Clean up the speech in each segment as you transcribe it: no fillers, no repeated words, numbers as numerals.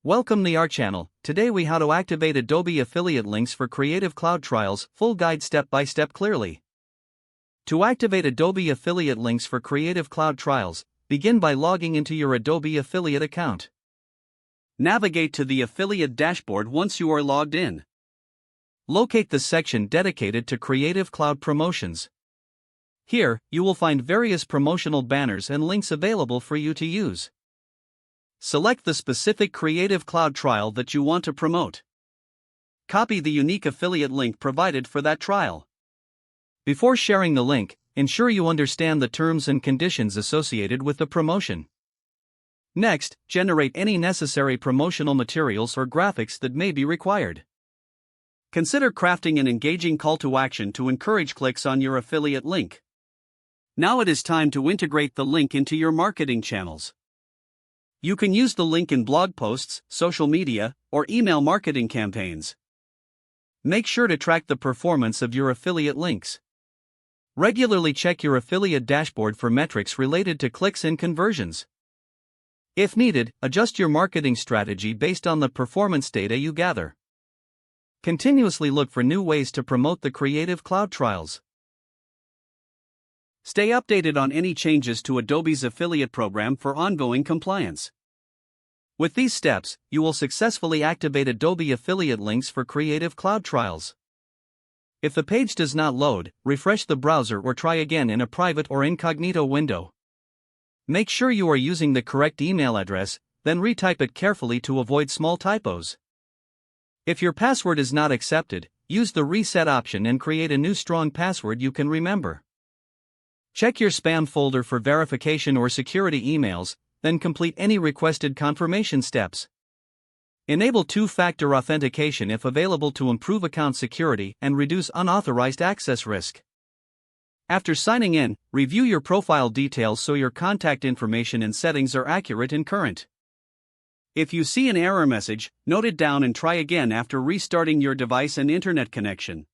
Welcome to our channel. Today we how to activate Adobe affiliate links for Creative Cloud trials, full guide step by step clearly. To activate Adobe affiliate links for Creative Cloud trials, begin by logging into your Adobe affiliate account. Navigate to the affiliate dashboard once you are logged in. Locate the section dedicated to Creative Cloud promotions. Here, you will find various promotional banners and links available for you to use. Select the specific Creative Cloud trial that you want to promote. Copy the unique affiliate link provided for that trial. Before sharing the link, ensure you understand the terms and conditions associated with the promotion. Next, generate any necessary promotional materials or graphics that may be required. Consider crafting an engaging call to action to encourage clicks on your affiliate link. Now it is time to integrate the link into your marketing channels. You can use the link in blog posts, social media, or email marketing campaigns. Make sure to track the performance of your affiliate links. Regularly check your affiliate dashboard for metrics related to clicks and conversions. If needed, adjust your marketing strategy based on the performance data you gather. Continuously look for new ways to promote the Creative Cloud trials. Stay updated on any changes to Adobe's affiliate program for ongoing compliance. With these steps, you will successfully activate Adobe affiliate links for Creative Cloud trials. If the page does not load, refresh the browser or try again in a private or incognito window. Make sure you are using the correct email address, then retype it carefully to avoid small typos. If your password is not accepted, use the reset option and create a new strong password you can remember. Check your spam folder for verification or security emails, then complete any requested confirmation steps. Enable two-factor authentication if available to improve account security and reduce unauthorized access risk. After signing in, review your profile details so your contact information and settings are accurate and current. If you see an error message, note it down and try again after restarting your device and internet connection.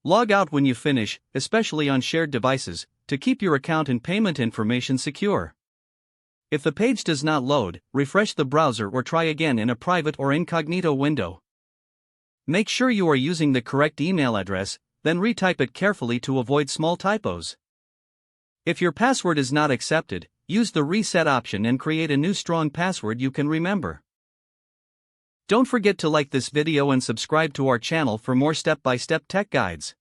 Log out when you finish, especially on shared devices, to keep your account and payment information secure. If the page does not load, refresh the browser or try again in a private or incognito window. Make sure you are using the correct email address, then retype it carefully to avoid small typos. If your password is not accepted, use the reset option and create a new strong password you can remember. Don't forget to like this video and subscribe to our channel for more step-by-step tech guides.